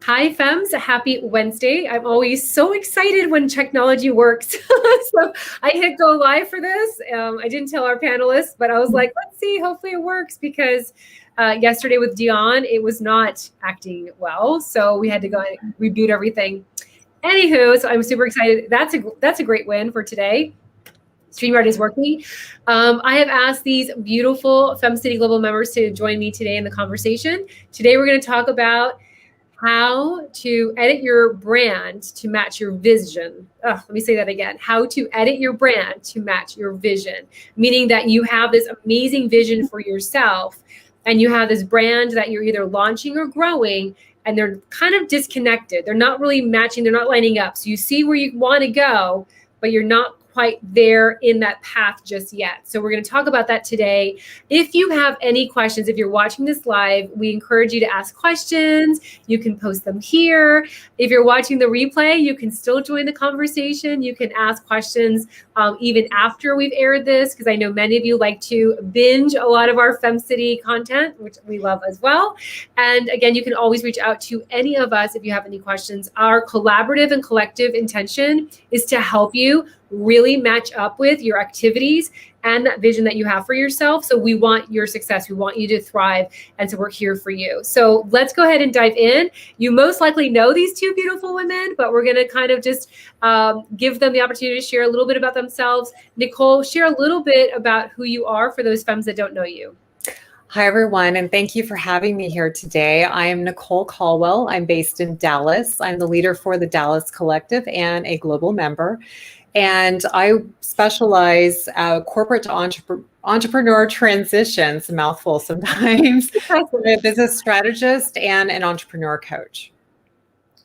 Hi, Fems. Happy Wednesday. I'm always so excited when technology works. So I hit go live for this. I didn't tell our panelists, but I was like, let's see, hopefully it works because yesterday with Dion, it was not acting well. So we had to go and reboot everything. Anywho, so I'm super excited. That's a great win for today. StreamYard is working. I have asked these beautiful FemCity Global members to join me today in the conversation. Today, we're going to talk about how to edit your brand to match your vision. Let me say that again. How to edit your brand to match your vision, meaning that you have this amazing vision for yourself and you have this brand that you're either launching or growing, and they're kind of disconnected. They're not really matching. They're not lining up. So you see where you want to go, but you're not quite there in that path just yet. So we're going to talk about that today. If you have any questions, if you're watching this live, we encourage you to ask questions. You can post them here. If you're watching the replay, you can still join the conversation. You can ask questions even after we've aired this, because I know many of you like to binge a lot of our FemCity content, which we love as well. And again, you can always reach out to any of us if you have any questions. Our collaborative and collective intention is to help you really match up with your activities and that vision that you have for yourself. So we want your success. We want you to thrive. And so we're here for you. So let's go ahead and dive in. You most likely know these two beautiful women, but we're going to kind of just give them the opportunity to share a little bit about themselves. Nicole, share a little bit about who you are for those femmes that don't know you. Hi, everyone, and thank you for having me here today. I am Nicole Colwell. I'm based in Dallas. I'm the leader for the Dallas Collective and a global member. And I specialize corporate to entrepreneur transitions, a mouthful sometimes. I'm a business strategist and an entrepreneur coach.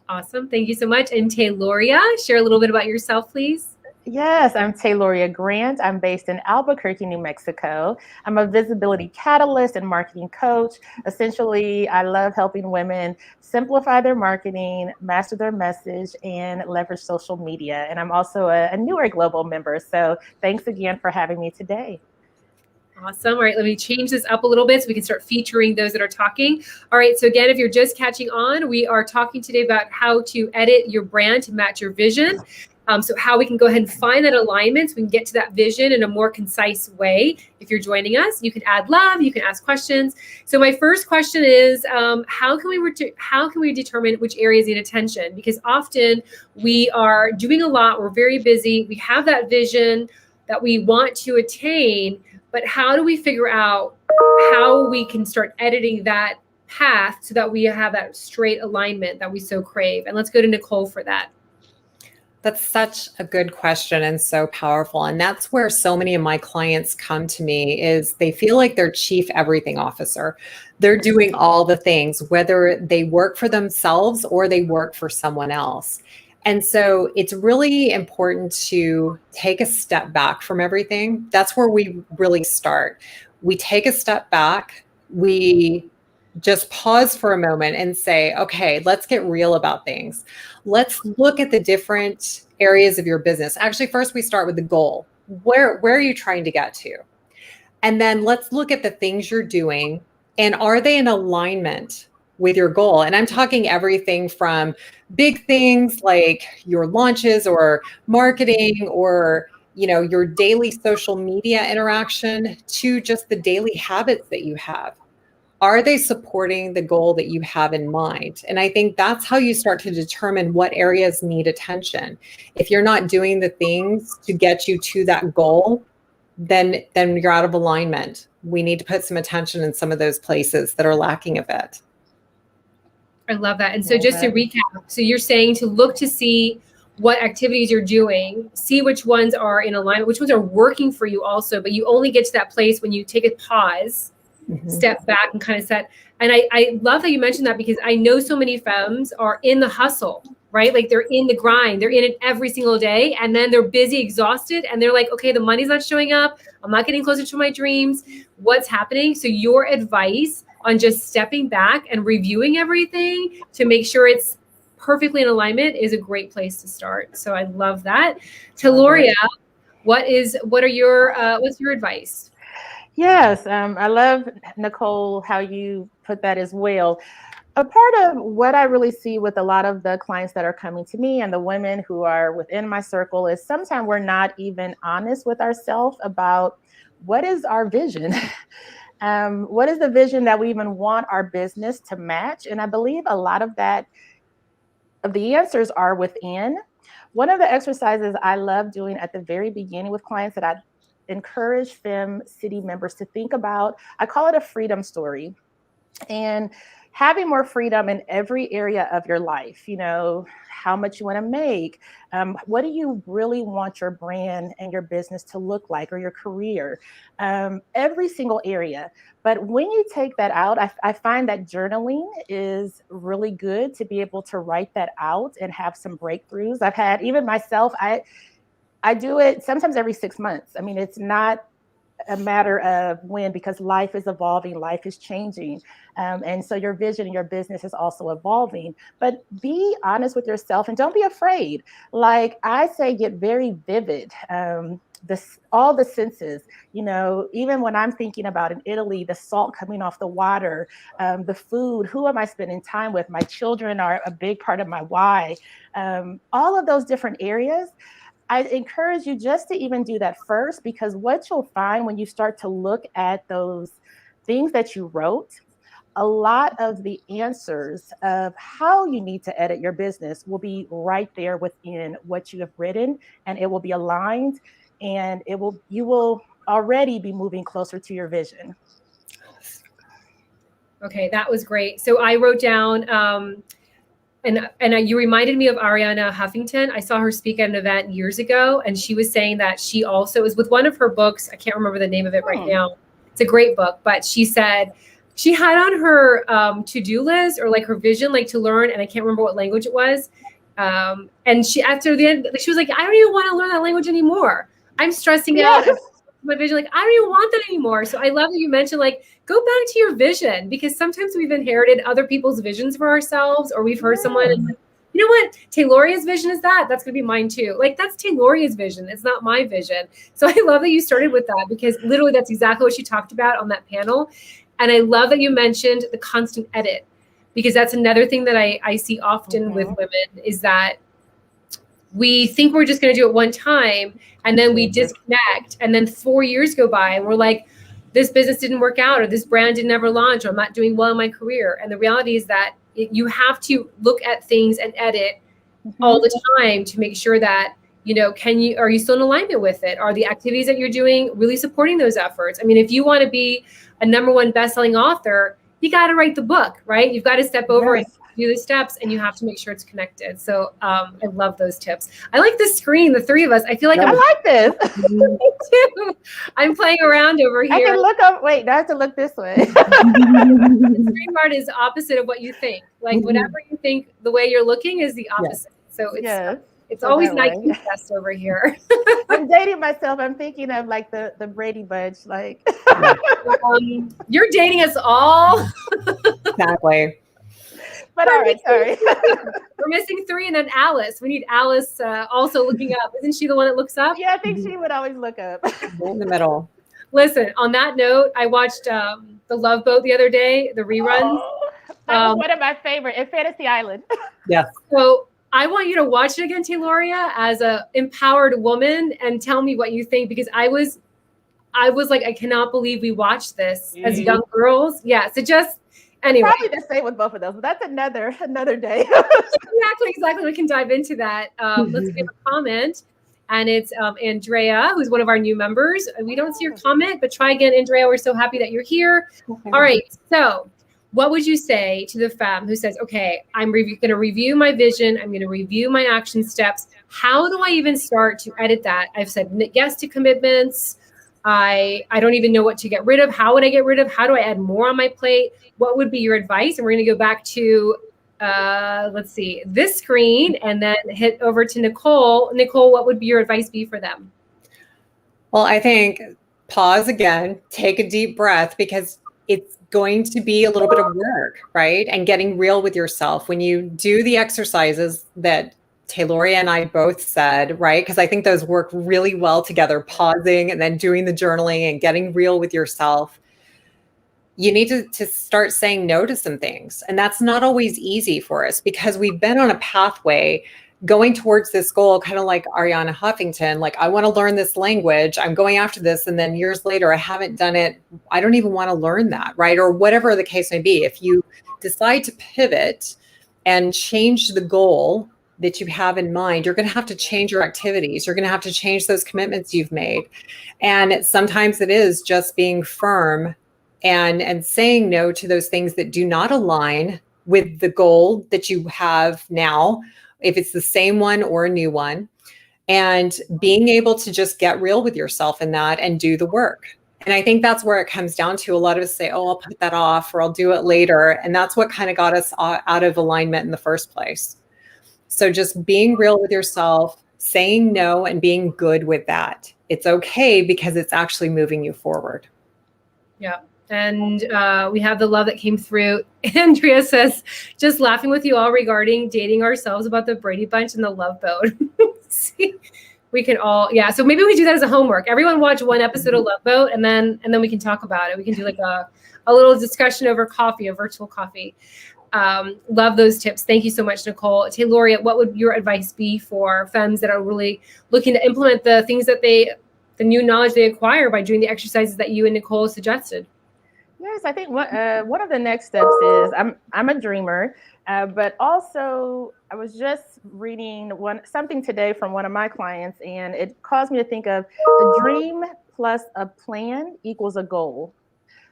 Awesome. Thank you so much. And Tayloria, share a little bit about yourself, please. Yes, I'm Tayloria Grant. I'm based in Albuquerque, New Mexico. I'm a visibility catalyst and marketing coach. Essentially, I love helping women simplify their marketing, master their message, and leverage social media. And I'm also a newer global member. So thanks again for having me today. Awesome. All right, let me change this up a little bit so we can start featuring those that are talking. All right, so again, if you're just catching on, we are talking today about how to edit your brand to match your vision. So how we can go ahead and find that alignment so we can get to that vision in a more concise way. If you're joining us, you can add love, you can ask questions. So my first question is, how can we determine which areas need attention? Because often we are doing a lot, we're very busy, we have that vision that we want to attain, but how do we figure out how we can start editing that path so that we have that straight alignment that we so crave? And let's go to Nicole for that. That's such a good question and so powerful. And that's where so many of my clients come to me is they feel like they're chief everything officer. They're doing all the things, whether they work for themselves or they work for someone else. And so it's really important to take a step back from everything. That's where we really start. We take a step back. We just pause for a moment and say, okay, let's get real about things. Let's look at the different areas of your business. Actually, first we start with the goal. Where are you trying to get to? And then let's look at the things you're doing and are they in alignment with your goal? And I'm talking everything from big things like your launches or marketing or your daily social media interaction to just the daily habits that you have. Are they supporting the goal that you have in mind? And I think that's how you start to determine what areas need attention. If you're not doing the things to get you to that goal, then you're out of alignment. We need to put some attention in some of those places that are lacking a bit. I love that. And so just to recap, so you're saying to look to see what activities you're doing, see which ones are in alignment, which ones are working for you also, but you only get to that place when you take a pause, step back and kind of set. And I love that you mentioned that because I know so many femmes are in the hustle, right? Like they're in the grind, they're in it every single day. And then they're busy, exhausted. And they're like, okay, the money's not showing up. I'm not getting closer to my dreams. What's happening? So your advice on just stepping back and reviewing everything to make sure it's perfectly in alignment is a great place to start. So I love that. Tayloria, what's your advice? Yes, I love, Nicole, how you put that as well. A part of what I really see with a lot of the clients that are coming to me and the women who are within my circle is sometimes we're not even honest with ourselves about what is our vision. What is the vision that we even want our business to match? And I believe a lot of the answers are within. One of the exercises I love doing at the very beginning with clients that I encourage FemCity members to think about, I call it a freedom story. And having more freedom in every area of your life, how much you want to make, what do you really want your brand and your business to look like, or your career, every single area. But when you take that out, I find that journaling is really good to be able to write that out and have some breakthroughs. I've had, even myself, I do it sometimes every 6 months. I mean, it's not a matter of when, because life is evolving, life is changing. And so your vision and your business is also evolving. But be honest with yourself and don't be afraid. Like I say, get very vivid. All the senses, even when I'm thinking about in Italy, the salt coming off the water, the food, who am I spending time with? My children are a big part of my why. All of those different areas. I encourage you just to even do that first, because what you'll find when you start to look at those things that you wrote, a lot of the answers of how you need to edit your business will be right there within what you have written, and it will be aligned, and you will already be moving closer to your vision. Okay, that was great. So I wrote down, and you reminded me of Ariana Huffington. I saw her speak at an event years ago, and she was saying that she also is with one of her books. I can't remember the name of it right now. It's a great book, but she said she had on her to-do list, or like her vision, like to learn, and I can't remember what language it was. And she, after the end, she was like, I don't even want to learn that language anymore. I'm stressing out. My vision, like, I don't even want that anymore. So I love that you mentioned, like, go back to your vision, because sometimes we've inherited other people's visions for ourselves, or we've heard someone, and you know what, Tayloria's vision is that's going to be mine too. Like, that's Tayloria's vision. It's not my vision. So I love that you started with that, because literally that's exactly what she talked about on that panel. And I love that you mentioned the constant edit, because that's another thing that I see often with women, is that we think we're just going to do it one time, and then we disconnect, and then 4 years go by and we're like, this business didn't work out, or this brand didn't ever launch, or I'm not doing well in my career. And the reality is that you have to look at things and edit all the time to make sure that, are you still in alignment with it? Are the activities that you're doing really supporting those efforts? I mean, if you want to be a #1 best-selling author, you got to write the book, right? You've got to step over and do the steps, and you have to make sure it's connected. So I love those tips. I like this screen, the three of us. I feel like I like this. Me too. I'm playing around over here. I can look up. Wait, I have to look this way. The screen part is opposite of what you think. Like whatever you think, the way you're looking is the opposite. So it's always Nike fest over here. I'm dating myself. I'm thinking of like the Brady Bunch. Like you're dating us all. Exactly. But all right, sorry. We're missing 3, and then Alice. We need Alice also looking up. Isn't she the one that looks up? Yeah, I think she would always look up. In the middle. Listen, on that note, I watched The Love Boat the other day, the reruns. That was one of my favorite, in Fantasy Island. Yes. So I want you to watch it again, Tayloria, as a empowered woman, and tell me what you think, because I was like, I cannot believe we watched this as young girls. Yeah. So just anyway. Probably the same with both of those, but that's another day. Exactly. We can dive into that. Let's give a comment. And it's Andrea, who's one of our new members. We don't see your comment, but try again, Andrea. We're so happy that you're here. Okay. All right. So what would you say to the femme who says, okay, I'm going to review my vision. I'm going to review my action steps. How do I even start to edit that? I've said yes to commitments. I don't even know what to get rid of. How would I get rid of? How do I add more on my plate? What would be your advice? And we're going to go back to, let's see, this screen, and then hit over to Nicole. Nicole, what would be your advice be for them? Well, I think pause again, take a deep breath, because it's going to be a little bit of work, right? And getting real with yourself. When you do the exercises that Tayloria and I both said, right? Because I think those work really well together, pausing and then doing the journaling and getting real with yourself. you need to start saying no to some things. And that's not always easy for us because we've been on a pathway going towards this goal, kind of like Ariana Huffington, like, I want to learn this language, I'm going after this. And then years later, I haven't done it. I don't even want to learn that, right? Or whatever the case may be. If you decide to pivot and change the goal that you have in mind, you're going to have to change your activities. You're going to have to change those commitments you've made. And sometimes it is just being firm and saying no to those things that do not align with the goal that you have now, if it's the same one or a new one, and being able to just get real with yourself in that and do the work. And I think that's where it comes down to. A lot of us say, oh, I'll put that off or I'll do it later. And that's what kind of got us out of alignment in the first place. So just being real with yourself, saying no, and being good with that. It's okay because it's actually moving you forward. Yeah. And we have the love that came through. Andrea says, just laughing with you all regarding dating ourselves about the Brady Bunch and the Love Boat. See, we can all, yeah. So maybe we do that as a homework. Everyone watch one episode of Love Boat, and then we can talk about it. We can do like a little discussion over coffee, a virtual coffee. Love those tips. Thank you so much, Nicole. Tayloria, what would your advice be for femmes that are really looking to implement the things that the new knowledge they acquire by doing the exercises that you and Nicole suggested? Yes, I think one of the next steps is I'm a dreamer, but also I was just reading something today from one of my clients, and it caused me to think of a dream plus a plan equals a goal.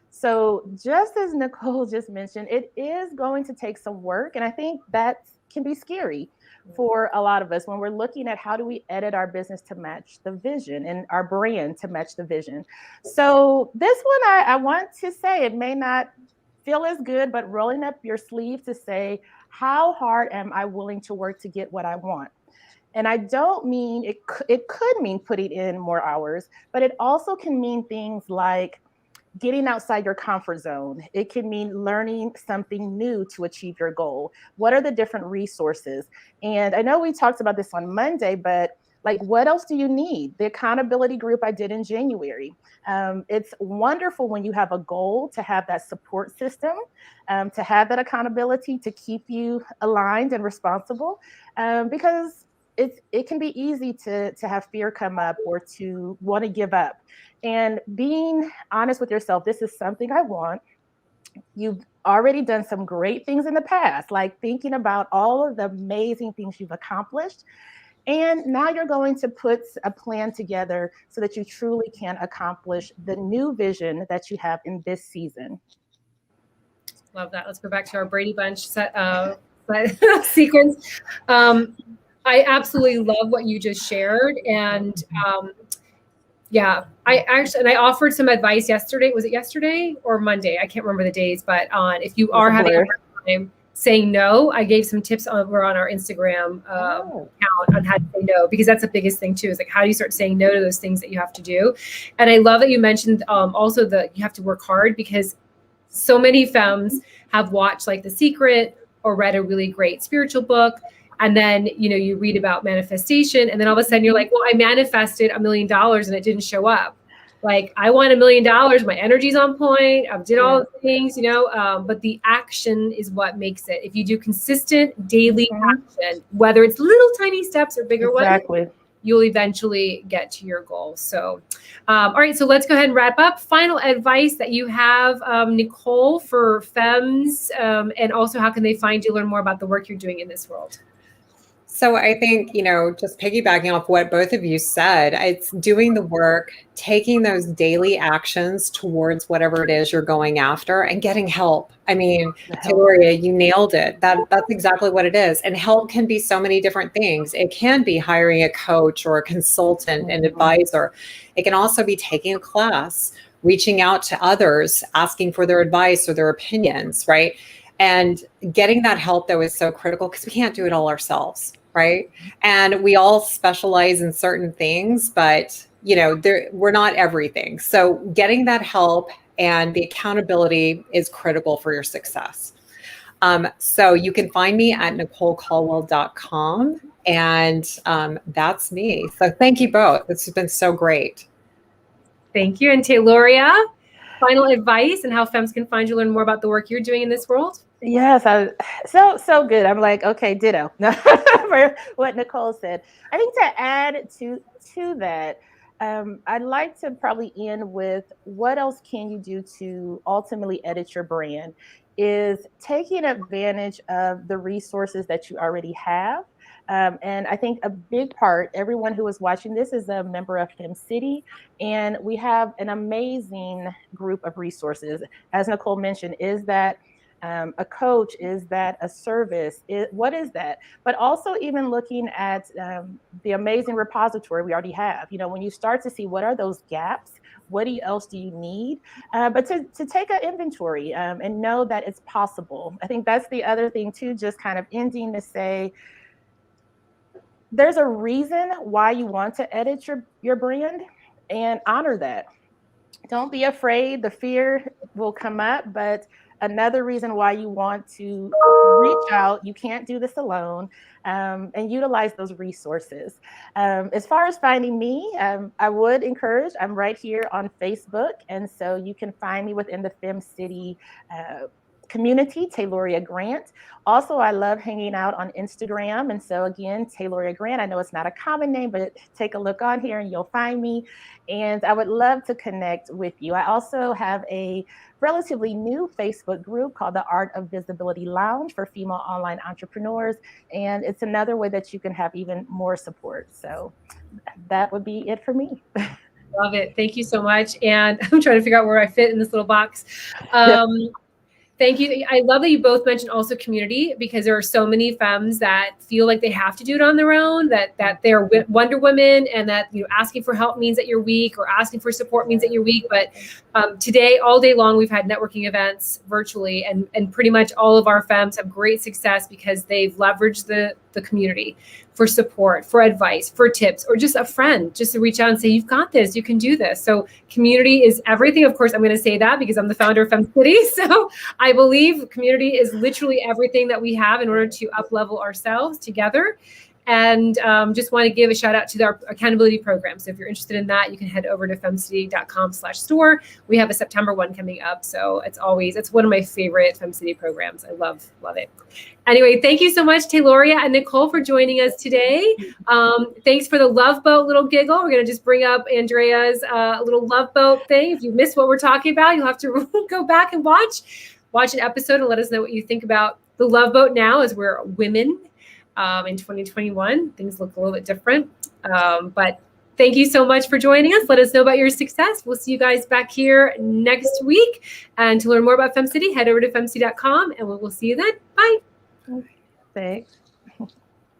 So just as Nicole just mentioned, it is going to take some work, and I think that can be scary for a lot of us when we're looking at how do we edit our business to match the vision and our brand to match the vision. So this one, I want to say, it may not feel as good, but rolling up your sleeve to say, how hard am I willing to work to get what I want? And I don't mean, it could mean putting in more hours, but it also can mean things like getting outside your comfort zone. It can mean learning something new to achieve your goal. What are the different resources? And I know we talked about this on Monday, but like, what else do you need? The accountability group I did in January. It's wonderful when you have a goal to have that support system, to have that accountability to keep you aligned and responsible, because it can be easy to have fear come up or to want to give up. And being honest with yourself, this is something I want. You've already done some great things in the past, like thinking about all of the amazing things you've accomplished. And now you're going to put a plan together so that you truly can accomplish the new vision that you have in this season. Love that. Let's go back to our Brady Bunch sequence. I absolutely love what you just shared. And yeah, I offered some advice yesterday. Was it yesterday or Monday? I can't remember the days, but if you are having a hard time saying no, I gave some tips over on our Instagram account on how to say no, because that's the biggest thing too, is like, how do you start saying no to those things that you have to do? And I love that you mentioned also that you have to work hard, because so many femmes have watched like The Secret or read a really great spiritual book. And then, you read about manifestation, and then all of a sudden you're like, well, I manifested $1 million and it didn't show up. Like, I want $1 million. My energy's on point. I did all the things, but the action is what makes it. If you do consistent daily action, whether it's little tiny steps or bigger ones, you'll eventually get to your goal. So, all right, so let's go ahead and wrap up. Final advice that you have, Nicole, for femmes, and also how can they find you, learn more about the work you're doing in this world? So I think, just piggybacking off what both of you said, it's doing the work, taking those daily actions towards whatever it is you're going after, and getting help. I mean, Tayloria, you nailed it. That's exactly what it is. And help can be so many different things. It can be hiring a coach or a consultant, an advisor. It can also be taking a class, reaching out to others, asking for their advice or their opinions, right? And getting that help, though, is so critical, because we can't do it all ourselves, right? And we all specialize in certain things, but we're not everything. So getting that help and the accountability is critical for your success. So you can find me at NicoleColwell.com, and that's me. So thank you both. This has been so great. Thank you. And Tayloria? final advice and how femmes can find you, learn more about the work you're doing in this world? Yes, so good. I'm like, okay, ditto for what Nicole said. I think to add to that, I'd like to probably end with what else can you do to ultimately edit your brand is taking advantage of the resources that you already have. And I think a big part, everyone who is watching this is a member of FemCity, and we have an amazing group of resources. As Nicole mentioned, is that a coach? Is that a service? What is that? But also even looking at the amazing repository we already have. You know, when you start to see what are those gaps, what else do you need? But to take an inventory and know that it's possible. I think that's the other thing too, just kind of ending to say, there's a reason why you want to edit your brand and honor that. Don't be afraid. The fear will come up, but another reason why you want to reach out, you can't do this alone, and utilize those resources. As far as finding me, I would encourage, I'm right here on Facebook, and so you can find me within the FemCity community, Tayloria Grant. Also, I love hanging out on Instagram. And so again, Tayloria Grant, I know it's not a common name, but take a look on here and you'll find me. And I would love to connect with you. I also have a relatively new Facebook group called the Art of Visibility Lounge for female online entrepreneurs. And it's another way that you can have even more support. So that would be it for me. Love it. Thank you so much. And I'm trying to figure out where I fit in this little box. Thank you. I love that you both mentioned also community, because there are so many femmes that feel like they have to do it on their own, that they're Wonder Women, and that asking for help means that you're weak, or asking for support means that you're weak. But today, all day long, we've had networking events virtually, and pretty much all of our femmes have great success because they've leveraged the community for support, for advice, for tips, or just a friend just to reach out and say, you've got this, you can do this. So community is everything. Of course, I'm going to say that because I'm the founder of FemCity. So I believe community is literally everything that we have in order to up-level ourselves together. And just want to give a shout out to our accountability program. So if you're interested in that, you can head over to femcity.com/store. We have a September one coming up. So it's one of my favorite FemCity programs. I love it. Anyway, thank you so much, Tayloria and Nicole, for joining us today. Thanks for the Love Boat little giggle. We're going to just bring up Andrea's little Love Boat thing. If you missed what we're talking about, you'll have to go back and watch an episode and let us know what you think about the Love Boat now as we're women. In 2021, things look a little bit different. But thank you so much for joining us. Let us know about your success. We'll see you guys back here next week. And to learn more about FemCity, head over to femcity.com, and we will see you then. Bye. Thanks.